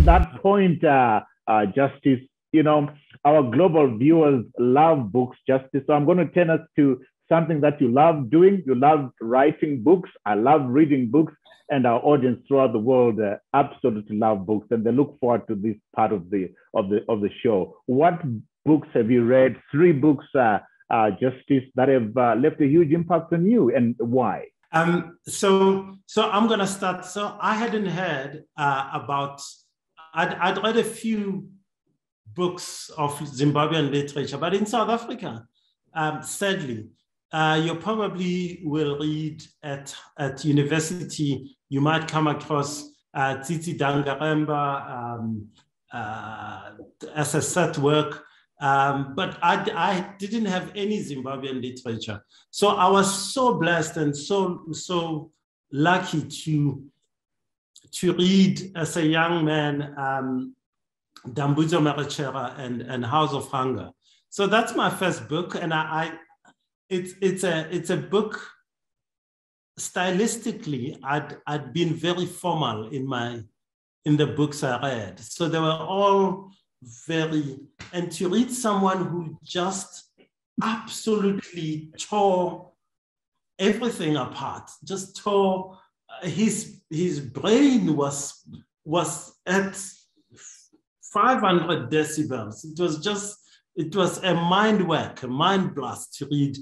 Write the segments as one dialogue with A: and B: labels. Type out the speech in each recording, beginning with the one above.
A: on that point, Justice, you know, our global viewers love books, Justice. So I'm going to turn us to something that you love doing. You love writing books. I love reading books, and our audience throughout the world absolutely love books, and they look forward to this part of the show. What books have you read? Three books, Justice, that have left a huge impact on you, and why?
B: So I'm gonna start. So I hadn't heard about. I'd read a few books of Zimbabwean literature, but in South Africa, sadly, you probably will read at university. You might come across Tsitsi Dangaremba as a set work. But I didn't have any Zimbabwean literature. So I was so blessed and so lucky to read as a young man Dambudzo Marechera and House of Hunger. So that's my first book, and it's a book. Stylistically, I'd been very formal in the books I read. So they were all very, and to read someone who just absolutely tore everything apart, just tore his brain was at 500 decibels. It was a mind work, a mind blast to read.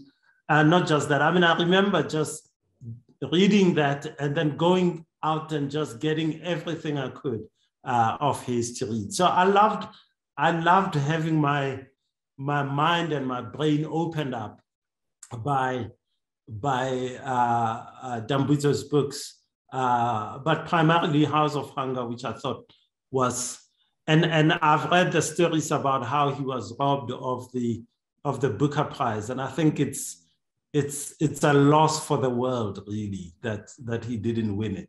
B: Not just that. I mean, I remember just reading that and then going out and just getting everything I could of his to read. So I loved having my mind and my brain opened up by Dambudzo's books, but primarily House of Hunger, which I thought was, and I've read the stories about how he was robbed of the Booker Prize, and I think it's a loss for the world, really, that he didn't win it,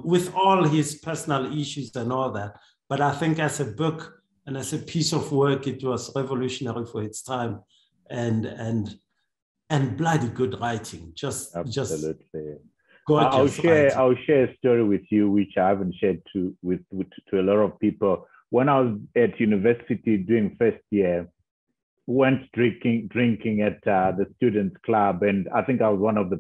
B: with all his personal issues and all that. But I think as a book and as a piece of work, it was revolutionary for its time, and bloody good writing.
A: Absolutely.
B: Gorgeous.
A: I'll share a story with you, which I haven't shared to a lot of people. When I was at university doing first year, went drinking at the students' club, and I think I was one of the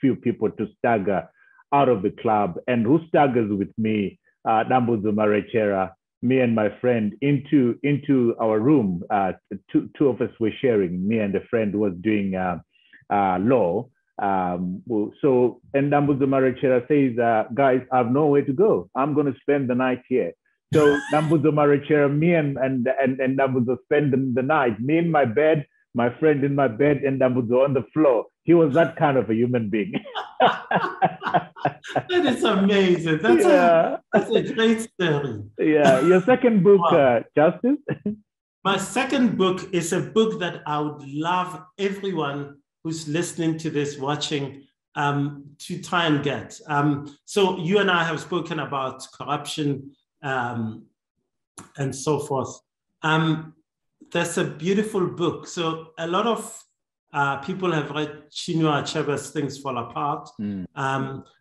A: few people to stagger out of the club. And who staggers with me? Dambudzo Marechera. Me and my friend into our room. Two of us were sharing. Me and a friend who was doing law. So, and Dambudzo Marechera says, guys, I have nowhere to go. I'm going to spend the night here. So Dambudzo Marechera, me and Dambudzo spend the night. Me in my bed, my friend in my bed, and Dambudzo on the floor. He was that kind of a human being.
B: That is amazing. That's a great story.
A: Yeah. Your second book, wow. Justice?
B: My second book is a book that I would love everyone who's listening to this, watching, to try and get. So you and I have spoken about corruption and so forth. There's a beautiful book. So a lot of people have read Chinua Achebe's Things Fall Apart.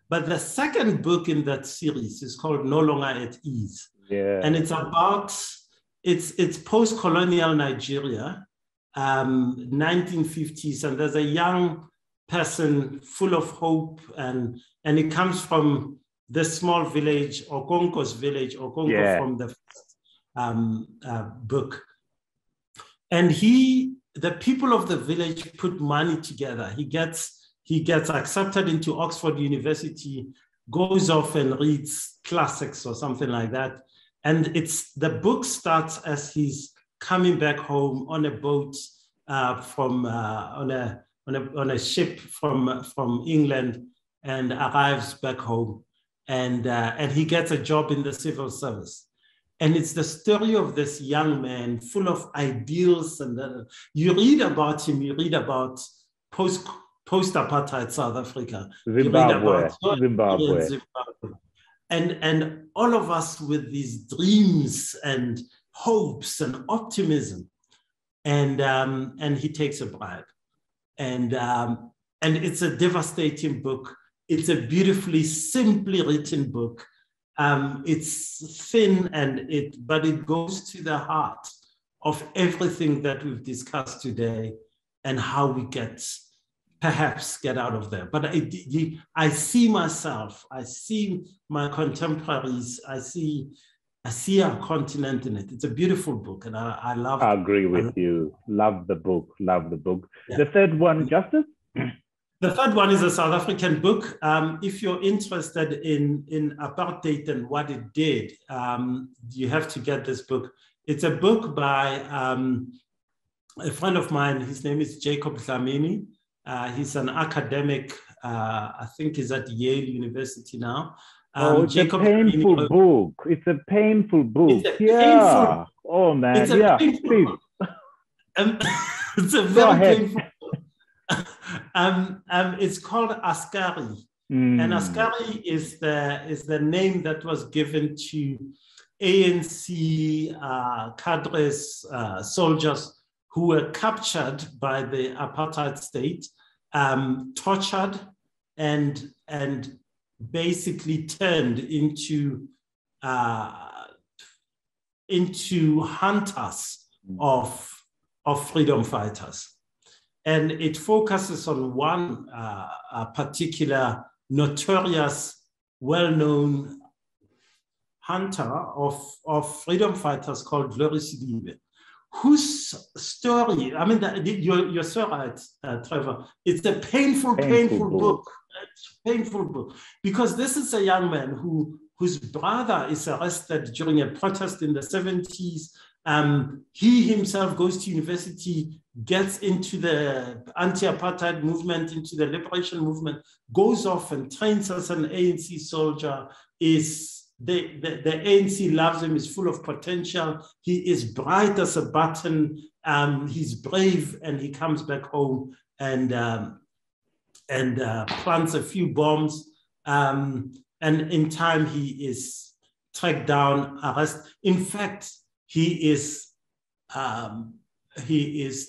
B: But the second book in that series is called No Longer at Ease.
A: Yeah.
B: And it's about, it's post-colonial Nigeria, 1950s, and there's a young person full of hope, and it comes from this small village, Okonko's village, from the book. And the people of the village put money together. He gets accepted into Oxford University, goes off and reads classics or something like that. And the book starts as he's coming back home on a boat on a ship from England, and arrives back home, and he gets a job in the civil service. And it's the story of this young man full of ideals, and you read about him. You read about post-apartheid South Africa,
A: Zimbabwe.
B: And all of us with these dreams and hopes and optimism, and he takes a bribe, and it's a devastating book. It's a beautifully, simply written book, It's thin but it goes to the heart of everything that we've discussed today and how we perhaps get out of there. But I see myself, I see my contemporaries, I see our continent in it. It's a beautiful book, and I love it.
A: I agree with you. Love the book, love the book. Yeah. The third one, Justice?
B: The third one is a South African book. If you're interested in apartheid and what it did, you have to get this book. It's a book by a friend of mine. His name is Jacob Dlamini. He's an academic. I think he's at Yale University now.
A: It's Jacob a painful book. It's a painful book. Painful, oh, man. It's a painful
B: it's a very painful book. It's called Askari. And Askari is the name that was given to ANC cadres, soldiers who were captured by the apartheid state, tortured, and basically turned into hunters of freedom fighters. And it focuses on one particular notorious, well-known hunter of freedom fighters called Glory Sidibe, whose story, I mean, you're so right, Trevor, it's a painful book. It's a painful book, because this is a young man whose brother is arrested during a protest in the 70s. He himself goes to university, gets into the anti-apartheid movement, into the liberation movement, goes off and trains as an ANC soldier. The ANC loves him, is full of potential. He is bright as a button. He's brave, and he comes back home and plants a few bombs. And in time, he is tracked down, arrested. In fact, he is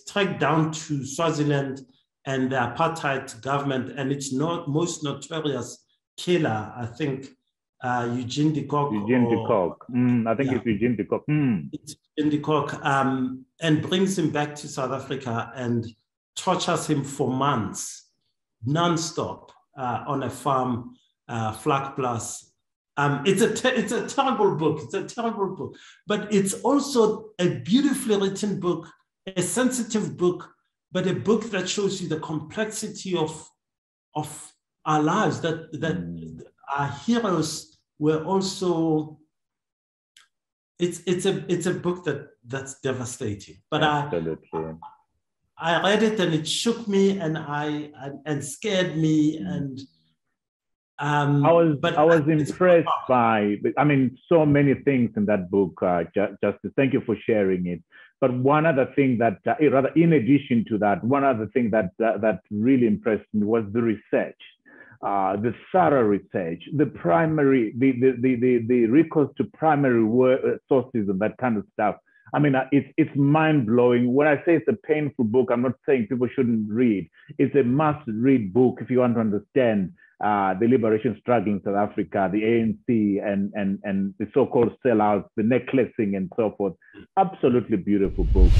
B: tracked down to Swaziland and the apartheid government, and its most notorious killer, I think, Eugene de Kock.
A: I think it's Eugene de Kock.
B: It's Eugene de Kock, and brings him back to South Africa and tortures him for months, non-stop, on a farm, Vlakplaas. It's a terrible book. It's a terrible book, but it's also a beautifully written book, a sensitive book, but a book that shows you the complexity of our lives. That our heroes were also. It's a book that's devastating. But
A: absolutely.
B: I read it and it shook me and scared me and.
A: I was impressed by, I mean, so many things in that book, Justice. Thank you for sharing it. But one other thing that, rather in addition to that, one other thing that really impressed me was the research, the thorough research, the recourse to primary sources and that kind of stuff. I mean, it's mind-blowing. When I say it's a painful book, I'm not saying people shouldn't read. It's a must-read book if you want to understand the liberation struggle in South Africa, the ANC and the so-called sellouts, the necklacing and so forth. Absolutely beautiful book.